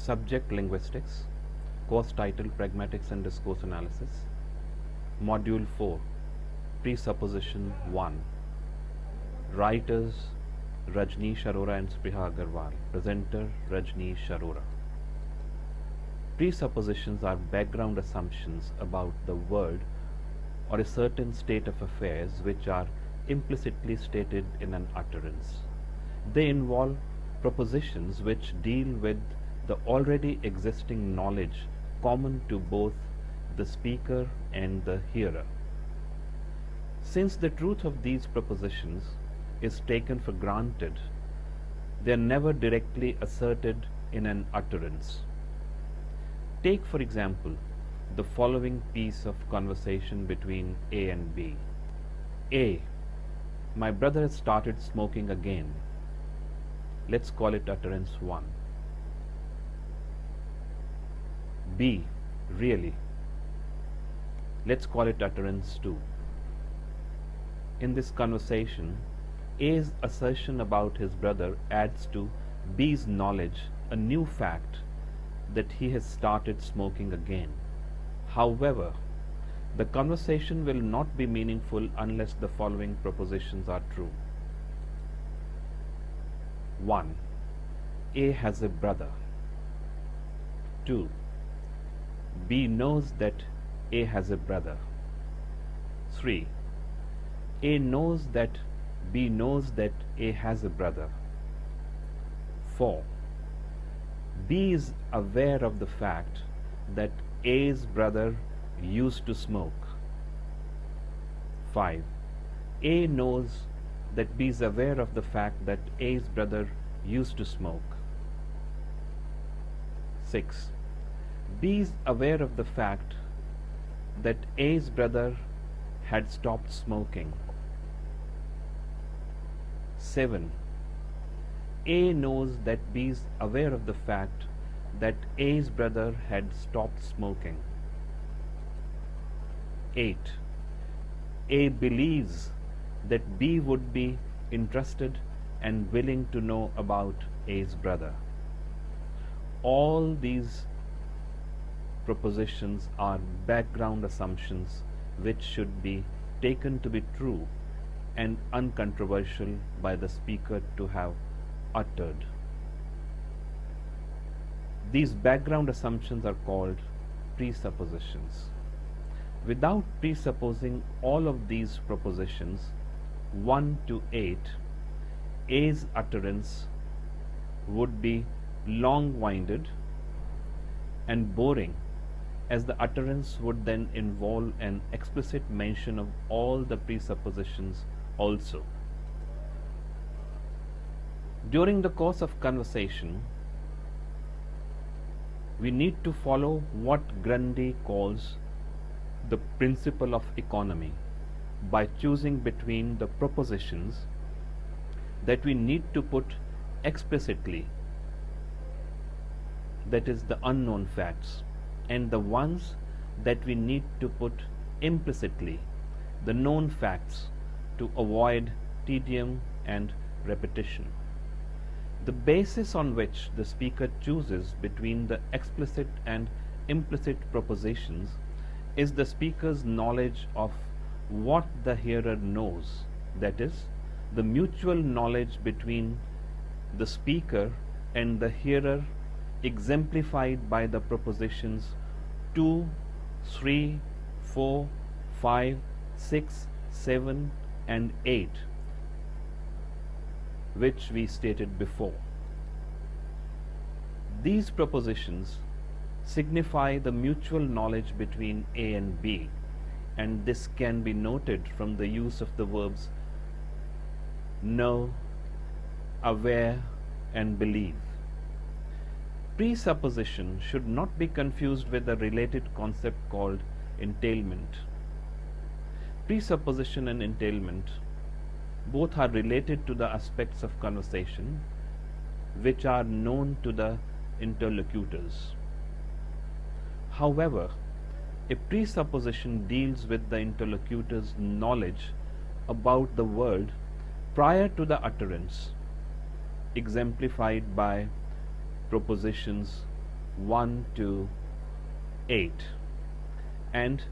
Subject Linguistics, course title Pragmatics and Discourse Analysis, Module 4, Presupposition 1. Writers Rajneesh Arora and Spriha Agarwal. Presenter Rajneesh Arora. Presuppositions are background assumptions about the world or a certain state of affairs which are implicitly stated in an utterance. They involve propositions which deal with the already existing knowledge common to both the speaker and the hearer. Since the truth of these propositions is taken for granted, they are never directly asserted in an utterance. Take, for example, the following piece of conversation between A and B. A. My brother has started smoking again. Let's call it utterance 1. B. Really? Let's call it utterance 2. In this conversation, A's assertion about his brother adds to B's knowledge a new fact that he has started smoking again. However, the conversation will not be meaningful unless the following propositions are true. 1. A has a brother. 2. B knows that A has a brother. 3. A knows that B knows that A has a brother. 4. B is aware of the fact that A's brother used to smoke. 5. A knows that B is aware of the fact that A's brother used to smoke. 6. B is aware of the fact that A's brother had stopped smoking. 7. A knows that B is aware of the fact that A's brother had stopped smoking. 8. A believes that B would be interested and willing to know about A's brother. All these propositions are background assumptions which should be taken to be true and uncontroversial by the speaker to have uttered. These background assumptions are called presuppositions. Without presupposing all of these propositions 1 to 8, A's utterance would be long-winded and boring, as the utterance would then involve an explicit mention of all the presuppositions also. During the course of conversation, we need to follow what Grundy calls the principle of economy by choosing between the propositions that we need to put explicitly, that is the unknown facts, and the ones that we need to put implicitly, the known facts, to avoid tedium and repetition. The basis on which the speaker chooses between the explicit and implicit propositions is the speaker's knowledge of what the hearer knows, that is, the mutual knowledge between the speaker and the hearer exemplified by the propositions 2, 3, 4, 5, 6, 7 and 8, which we stated before. These propositions signify the mutual knowledge between A and B, and this can be noted from the use of the verbs know, aware and believe. Presupposition should not be confused with a related concept called entailment. Presupposition and entailment both are related to the aspects of conversation which are known to the interlocutors. However, a presupposition deals with the interlocutor's knowledge about the world prior to the utterance, exemplified by propositions 1 to 8. And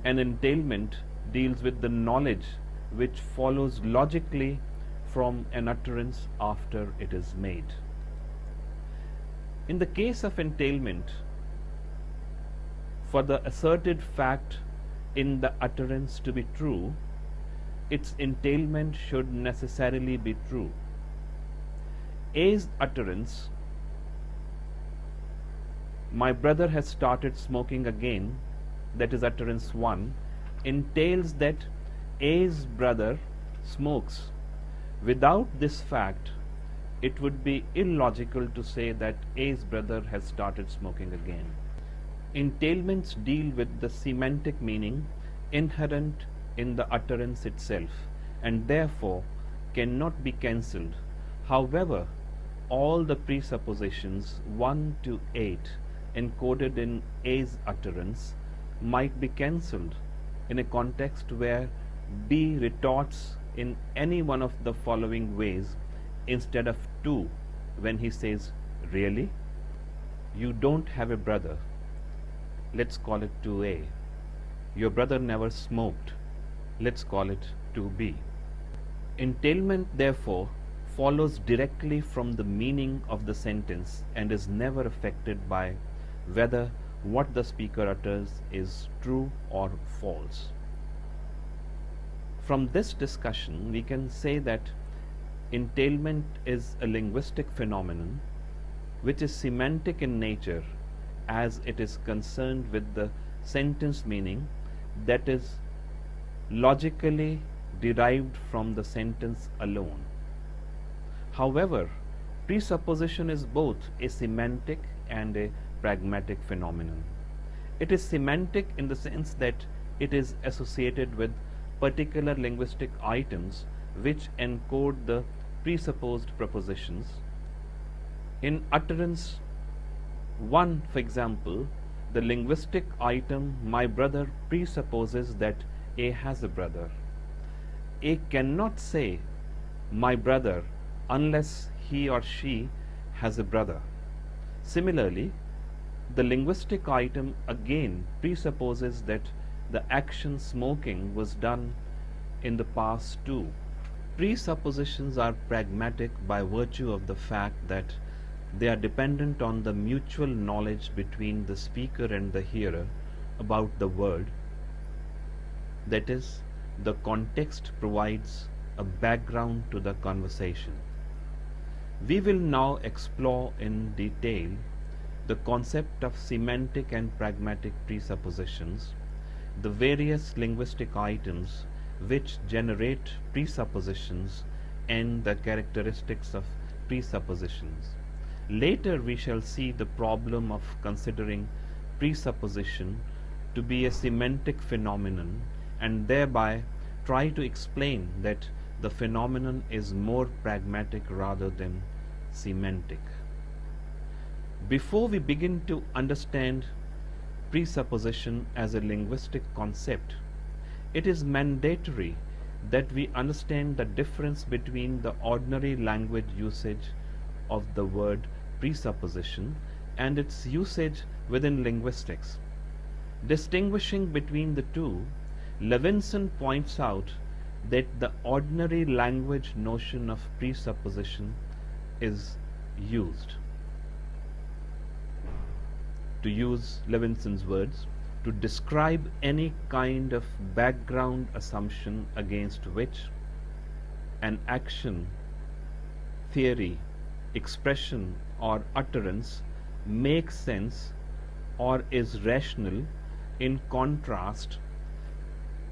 an entailment deals with the knowledge which follows logically from an utterance after it is made. In the case of entailment, for the asserted fact in the utterance to be true, its entailment should necessarily be true. A's utterance, "My brother has started smoking again," that is utterance 1, entails that A's brother smokes. Without this fact, it would be illogical to say that A's brother has started smoking again. Entailments deal with the semantic meaning inherent in the utterance itself and therefore cannot be cancelled. However, all the presuppositions 1 to 8 encoded in A's utterance might be cancelled in a context where B retorts in any one of the following ways instead of 2 when he says, "Really? You don't have a brother." Let's call it 2A. "Your brother never smoked." Let's call it 2B. Entailment, therefore, follows directly from the meaning of the sentence and is never affected by whether what the speaker utters is true or false. From this discussion, we can say that entailment is a linguistic phenomenon which is semantic in nature as it is concerned with the sentence meaning that is logically derived from the sentence alone. However, presupposition is both a semantic and a pragmatic phenomenon. It is semantic in the sense that it is associated with particular linguistic items which encode the presupposed propositions. In utterance 1, for example, the linguistic item "my brother" presupposes that A has a brother. A cannot say "my brother" unless he or she has a brother. Similarly, the linguistic item again presupposes that the action smoking was done in the past too. Presuppositions are pragmatic by virtue of the fact that they are dependent on the mutual knowledge between the speaker and the hearer about the word. That is, the context provides a background to the conversation. We will now explore in detail the concept of semantic and pragmatic presuppositions, the various linguistic items which generate presuppositions, and the characteristics of presuppositions. Later we shall see the problem of considering presupposition to be a semantic phenomenon and thereby try to explain that the phenomenon is more pragmatic rather than semantic. Before we begin to understand presupposition as a linguistic concept, it is mandatory that we understand the difference between the ordinary language usage of the word presupposition and its usage within linguistics. Distinguishing between the two, Levinson points out that the ordinary language notion of presupposition is used, to use Levinson's words, to describe any kind of background assumption against which an action, theory, expression or utterance makes sense or is rational. In contrast,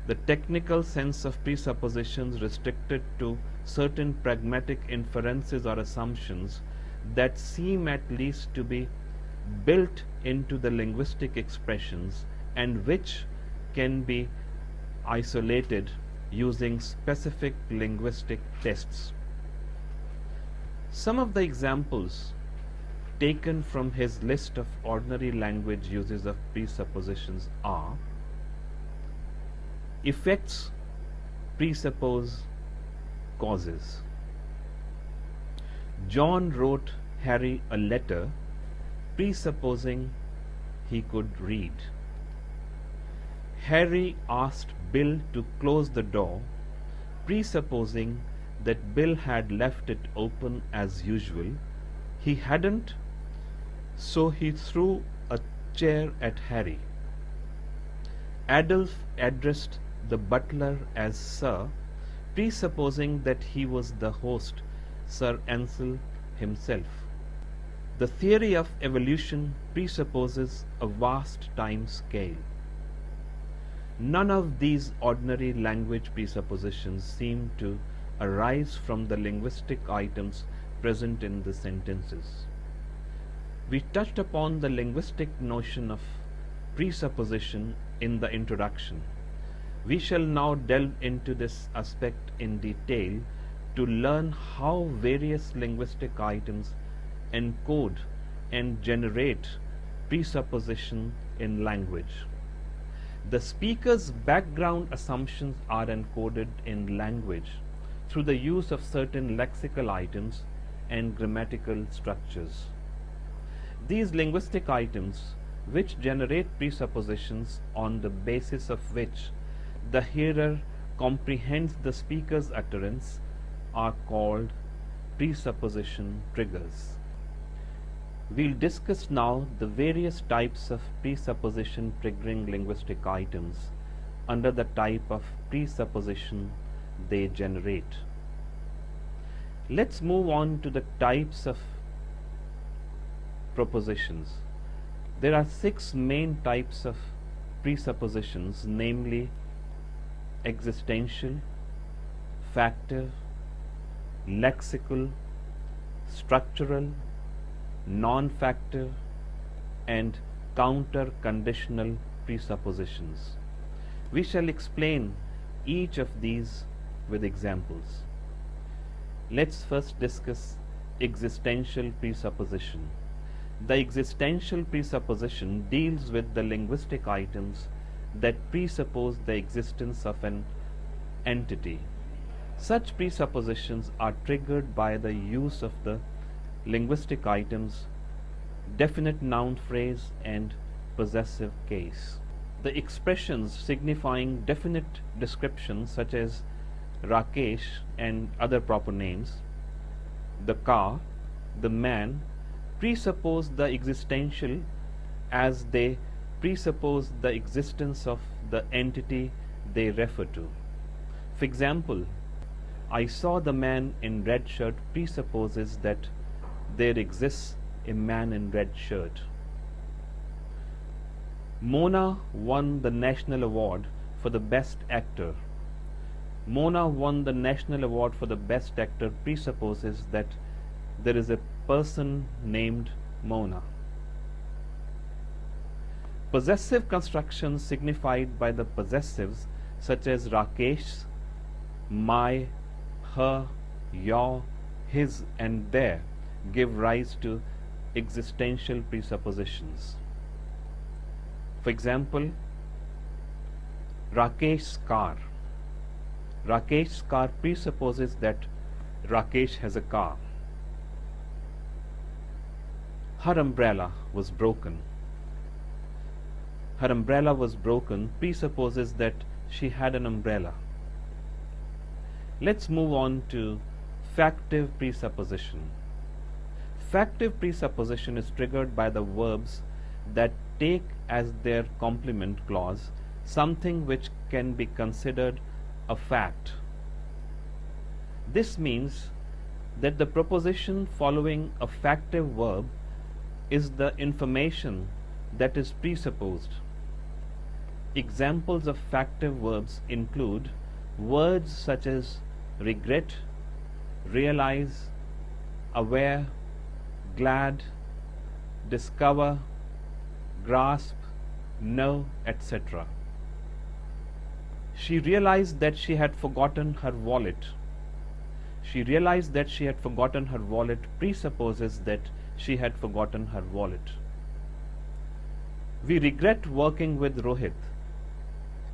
the technical sense of presuppositions restricted to certain pragmatic inferences or assumptions that seem at least to be built into the linguistic expressions and which can be isolated using specific linguistic tests. Some of the examples taken from his list of ordinary language uses of presuppositions are: effects presuppose causes. John wrote Harry a letter presupposing he could read. Harry asked Bill to close the door, presupposing that Bill had left it open as usual. He hadn't, so he threw a chair at Harry. Adolf addressed the butler as Sir, presupposing that he was the host, Sir Ansel himself. The theory of evolution presupposes a vast time scale. None of these ordinary language presuppositions seem to arise from the linguistic items present in the sentences. We touched upon the linguistic notion of presupposition in the introduction. We shall now delve into this aspect in detail to learn how various linguistic items encode and generate presupposition in language. The speaker's background assumptions are encoded in language through the use of certain lexical items and grammatical structures. These linguistic items, which generate presuppositions on the basis of which the hearer comprehends the speaker's utterance, are called presupposition triggers. We'll discuss now the various types of presupposition triggering linguistic items under the type of presupposition they generate. Let's move on to the types of propositions. There are 6 main types of presuppositions, namely existential, factive, lexical, structural, non-factive, and counter-conditional presuppositions. We shall explain each of these with examples. Let's first discuss existential presupposition. The existential presupposition deals with the linguistic items that presuppose the existence of an entity. Such presuppositions are triggered by the use of the linguistic items definite noun phrase and possessive case. The expressions signifying definite descriptions such as Rakesh and other proper names, the car, the man, presuppose the existential as they presuppose the existence of the entity they refer to. For example, I saw the man in red shirt presupposes that there exists a man in red shirt. Mona won the national award for the best actor. Mona won the national award for the best actor presupposes that there is a person named Mona. Possessive constructions signified by the possessives such as Rakesh, my, her, your, his, and their give rise to existential presuppositions. For example, Rakesh's car. Rakesh's car presupposes that Rakesh has a car. Her umbrella was broken. Her umbrella was broken presupposes that she had an umbrella. Let's move on to factive presupposition. Factive presupposition is triggered by the verbs that take as their complement clause something which can be considered a fact. This means that the proposition following a factive verb is the information that is presupposed. Examples of factive verbs include words such as regret, realize, aware, glad, discover, grasp, know, etc. She realized that she had forgotten her wallet. She realized that she had forgotten her wallet presupposes that she had forgotten her wallet. We regret working with Rohit.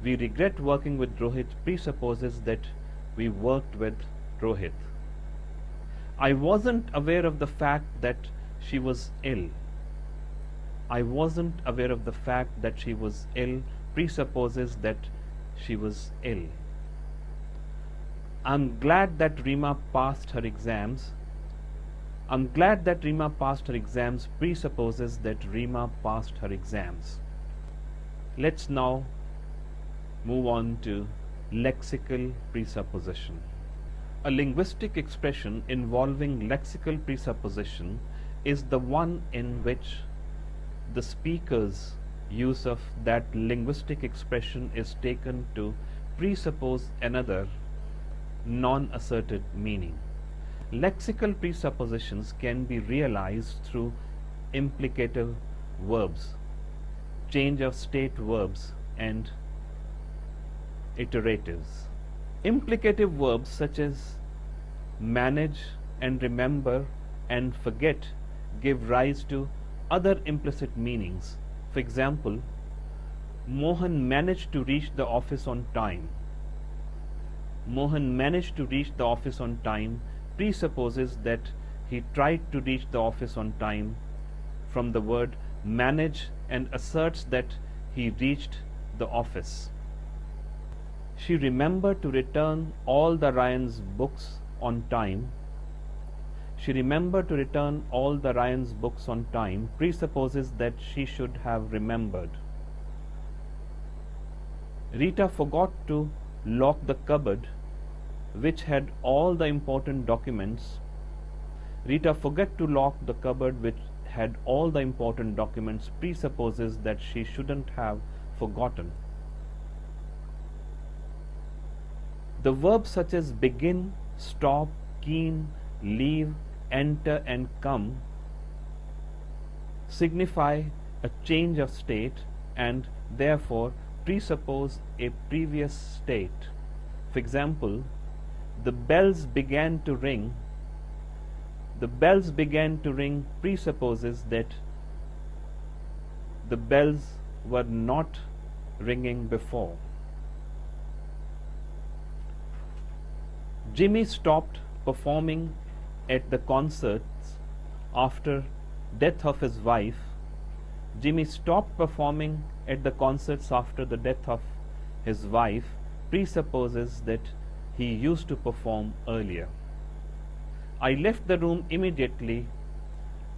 We regret working with Rohit presupposes that we worked with Rohit. I wasn't aware of the fact that she was ill. I wasn't aware of the fact that she was ill presupposes that she was ill. I'm glad that Rima passed her exams. I'm glad that Rima passed her exams presupposes that Rima passed her exams. Let's now move on to lexical presupposition. A linguistic expression involving lexical presupposition is the one in which the speaker's use of that linguistic expression is taken to presuppose another non-asserted meaning. Lexical presuppositions can be realized through implicative verbs, change of state verbs, and iteratives. Implicative verbs such as manage and remember and forget give rise to other implicit meanings. For example, Mohan managed to reach the office on time. Mohan managed to reach the office on time presupposes that he tried to reach the office on time from the word manage and asserts that he reached the office. She remembered to return all the Ryan's books on time. She remembered to return all the Ryan's books on time presupposes that she should have remembered. Rita forgot to lock the cupboard which had all the important documents. Rita forgot to lock the cupboard which had all the important documents presupposes that she shouldn't have forgotten. The verbs such as begin, stop, keen, leave, enter, and come signify a change of state and therefore presuppose a previous state. For example, the bells began to ring. The bells began to ring presupposes that the bells were not ringing before. Jimmy stopped performing at the concerts after death of his wife. Jimmy stopped performing at the concerts after the death of his wife presupposes that he used to perform earlier. I left the room immediately.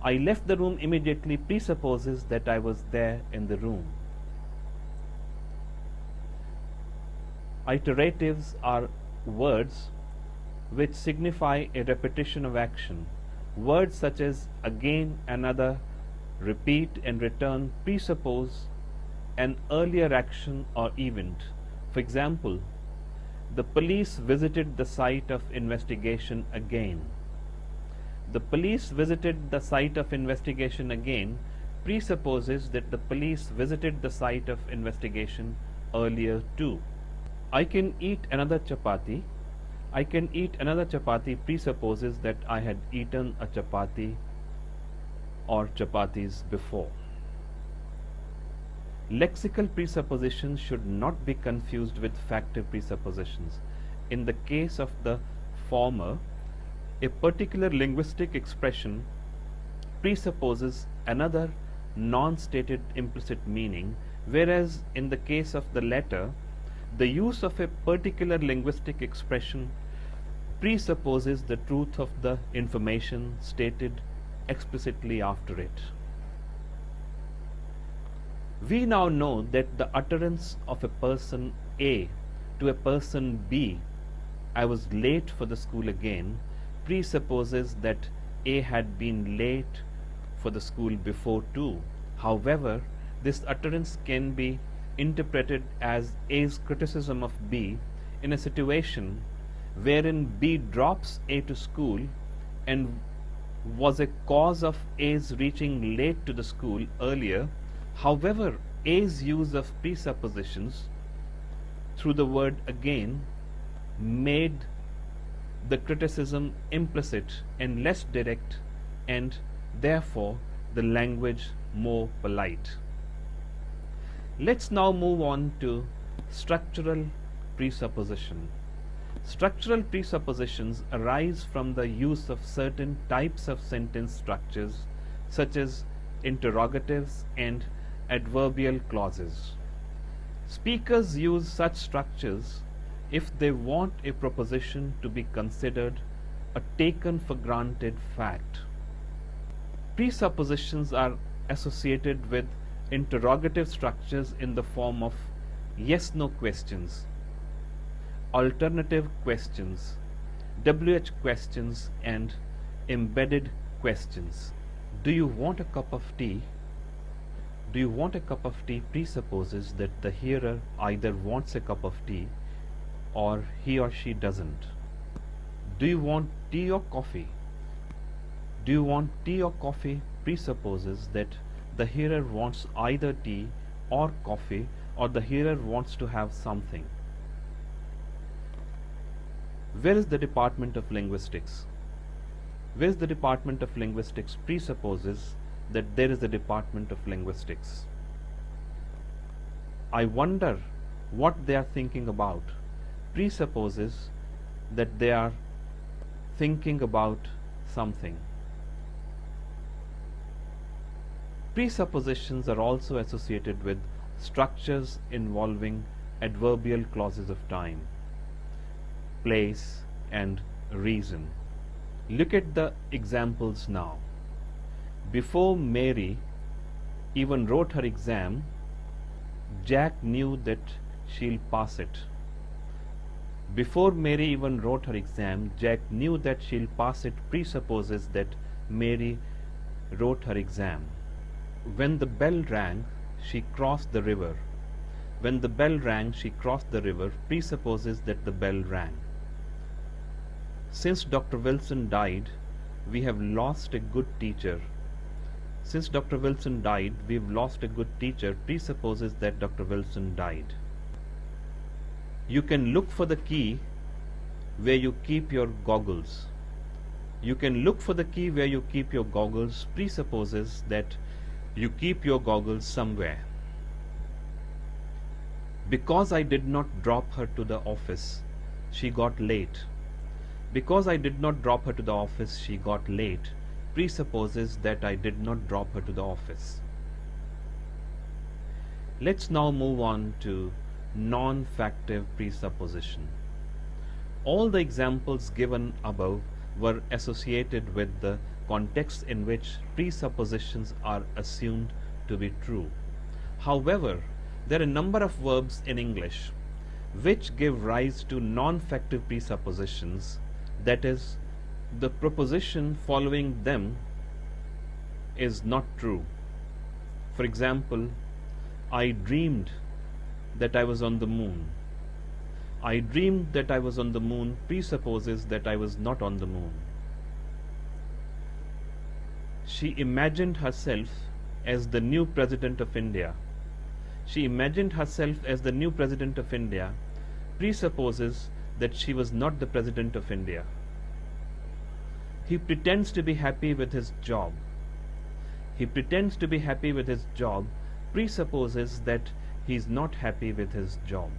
I left the room immediately presupposes that I was there in the room. Iteratives are words which signify a repetition of action. Words such as again, another, repeat, and return presuppose an earlier action or event. For example, the police visited the site of investigation again. The police visited the site of investigation again presupposes that the police visited the site of investigation earlier too. I can eat another chapati. I can eat another chapati presupposes that I had eaten a chapati or chapatis before. Lexical presuppositions should not be confused with factive presuppositions. In the case of the former, a particular linguistic expression presupposes another non-stated implicit meaning, whereas in the case of the latter, the use of a particular linguistic expression presupposes the truth of the information stated explicitly after it. We now know that the utterance of a person A to a person B, I was late for the school again, presupposes that A had been late for the school before too. However, this utterance can be interpreted as A's criticism of B in a situation wherein B drops A to school and was a cause of A's reaching late to the school earlier. However, A's use of presuppositions through the word again made the criticism implicit and less direct, and therefore the language more polite. Let's now move on to structural presupposition. Structural presuppositions arise from the use of certain types of sentence structures such as interrogatives, and adverbial clauses. Speakers use such structures if they want a proposition to be considered a taken for granted fact. Presuppositions are associated with interrogative structures in the form of yes-no questions, alternative questions, WH questions, and embedded questions. Do you want a cup of tea? Do you want a cup of tea presupposes that the hearer either wants a cup of tea or he or she doesn't. Do you want tea or coffee? Do you want tea or coffee presupposes that the hearer wants either tea or coffee, or the hearer wants to have something. Where is the Department of Linguistics? Where is the Department of Linguistics presupposes that there is a Department of Linguistics. I wonder what they are thinking about presupposes that they are thinking about something. Presuppositions are also associated with structures involving adverbial clauses of time, place, and reason. Look at the examples now. Before Mary even wrote her exam, Jack knew that she'll pass it. Before Mary even wrote her exam, Jack knew that she'll pass it presupposes that Mary wrote her exam. When the bell rang, she crossed the river. When the bell rang, she crossed the river presupposes that the bell rang. Since Dr. Wilson died, we have lost a good teacher. Since Dr. Wilson died, we've lost a good teacher presupposes that Dr. Wilson died. You can look for the key where you keep your goggles. You can look for the key where you keep your goggles presupposes that you keep your goggles somewhere. Because I did not drop her to the office, she got late. Because I did not drop her to the office, she got late presupposes that I did not drop her to the office. Let's now move on to non-factive presupposition. All the examples given above were associated with the context in which presuppositions are assumed to be true. However, there are a number of verbs in English which give rise to non-factive presuppositions, that is, the proposition following them is not true. For example, I dreamed that I was on the moon. I dreamed that I was on the moon presupposes that I was not on the moon. She imagined herself as the new President of India. She imagined herself as the new President of India presupposes that she was not the President of India. He pretends to be happy with his job. He pretends to be happy with his job presupposes that he is not happy with his job.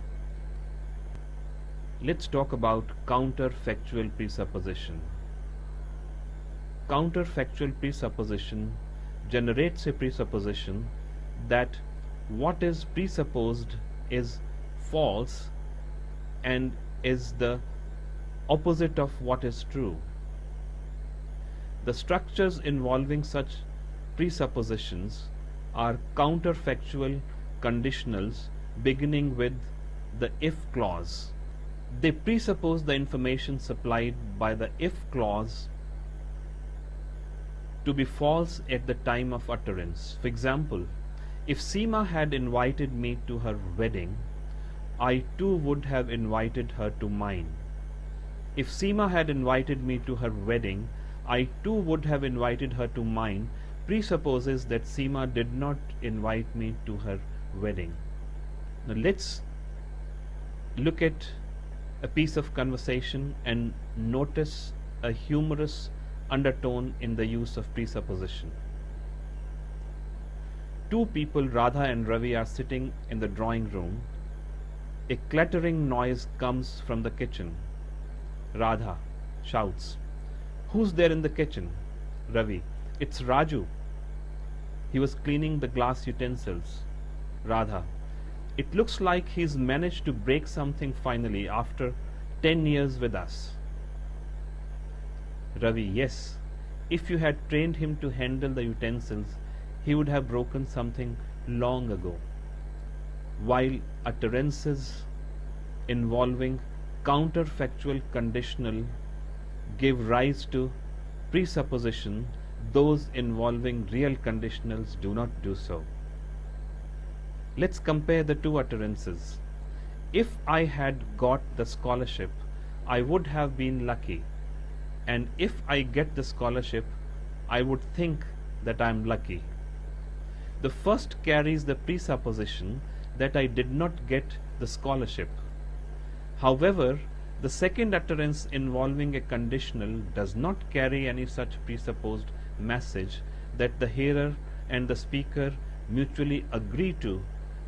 Let's talk about counterfactual presupposition. Counterfactual presupposition generates a presupposition that what is presupposed is false and is the opposite of what is true. The structures involving such presuppositions are counterfactual conditionals beginning with the if clause. They presuppose the information supplied by the if clause to be false at the time of utterance. For example, if Seema had invited me to her wedding, I too would have invited her to mine. If Seema had invited me to her wedding, I too would have invited her to mine presupposes that Seema did not invite me to her wedding. Now let's look at a piece of conversation and notice a humorous undertone in the use of presupposition. Two people, Radha and Ravi, are sitting in the drawing room. A clattering noise comes from the kitchen. Radha shouts, "Who's there in the kitchen?" Ravi, "It's Raju." He was cleaning the glass utensils. Radha: it looks like he's managed to break something finally after 10 years with us. Ravi: yes. If you had trained him to handle the utensils, he would have broken something long ago. While utterances involving counterfactual conditional give rise to presupposition, those involving real conditionals do not do so. Let's compare the two utterances. If I had got the scholarship, I would have been lucky, and if I get the scholarship, I would think that I am lucky. The first carries the presupposition that I did not get the scholarship. However, the second utterance involving a conditional does not carry any such presupposed message that the hearer and the speaker mutually agree to,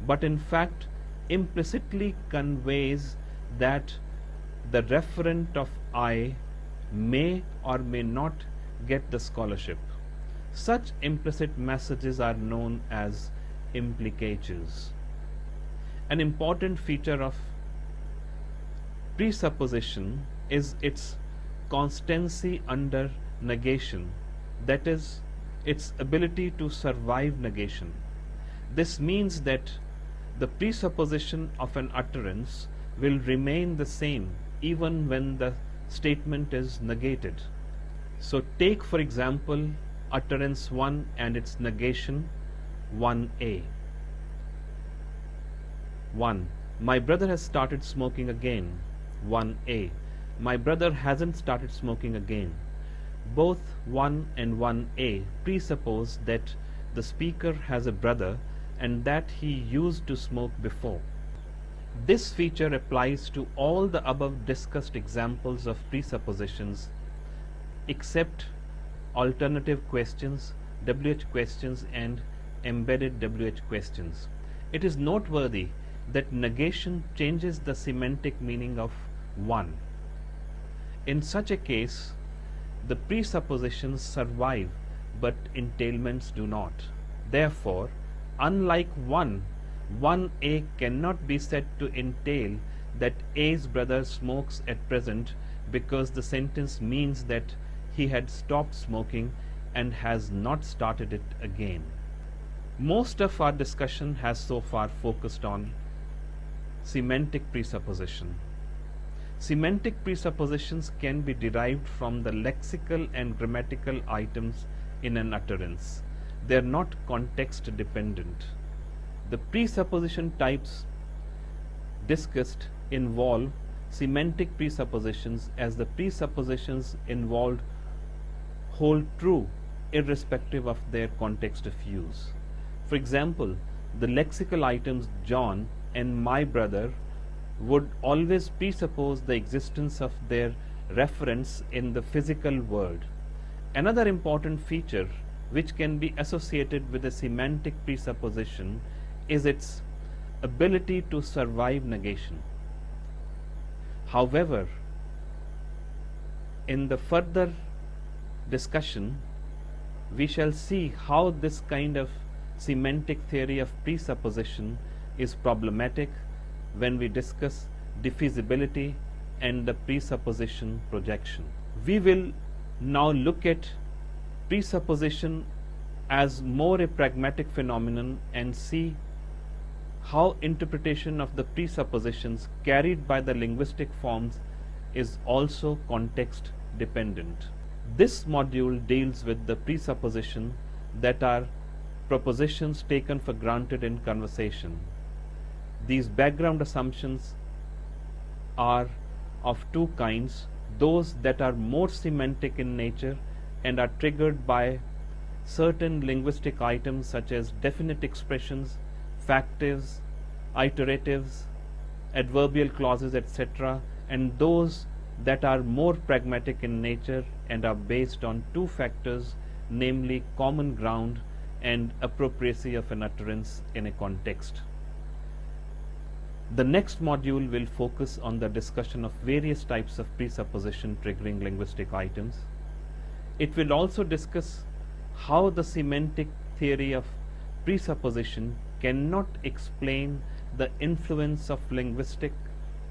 but in fact implicitly conveys that the referent of I may or may not get the scholarship. Such implicit messages are known as implicatures. An important feature of presupposition is its constancy under negation, that is, its ability to survive negation. This means that the presupposition of an utterance will remain the same even when the statement is negated. So take for example utterance 1 and its negation 1a. 1. My brother has started smoking again. 1a. My brother hasn't started smoking again. Both 1 and 1a presuppose that the speaker has a brother and that he used to smoke before. This feature applies to all the above discussed examples of presuppositions except alternative questions, WH questions, and embedded WH questions. It is noteworthy that negation changes the semantic meaning of 1. In such a case, the presuppositions survive, but entailments do not. Therefore, unlike 1, 1a cannot be said to entail that A's brother smokes at present, because the sentence means that he had stopped smoking and has not started it again. Most of our discussion has so far focused on semantic presupposition. Semantic presuppositions can be derived from the lexical and grammatical items in an utterance. They are not context dependent. The presupposition types discussed involve semantic presuppositions, as the presuppositions involved hold true irrespective of their context of use. For example, the lexical items John and my brother would always presuppose the existence of their reference in the physical world. Another important feature which can be associated with a semantic presupposition is its ability to survive negation. However, in the further discussion, we shall see how this kind of semantic theory of presupposition is problematic when we discuss diffusibility and the presupposition projection. We will now look at presupposition as more a pragmatic phenomenon and see how interpretation of the presuppositions carried by the linguistic forms is also context dependent. This module deals with the presupposition that are propositions taken for granted in conversation. These background assumptions are of two kinds: those that are more semantic in nature and are triggered by certain linguistic items such as definite expressions, factives, iteratives, adverbial clauses, etc., and those that are more pragmatic in nature and are based on two factors, namely common ground and appropriacy of an utterance in a context. The next module will focus on the discussion of various types of presupposition triggering linguistic items. It will also discuss how the semantic theory of presupposition cannot explain the influence of linguistic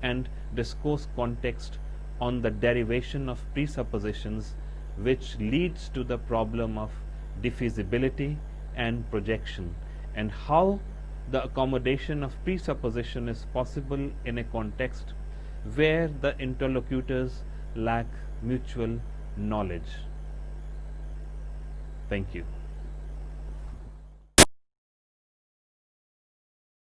and discourse context on the derivation of presuppositions, which leads to the problem of diffusibility and projection, and how the accommodation of presupposition is possible in a context where the interlocutors lack mutual knowledge. Thank you.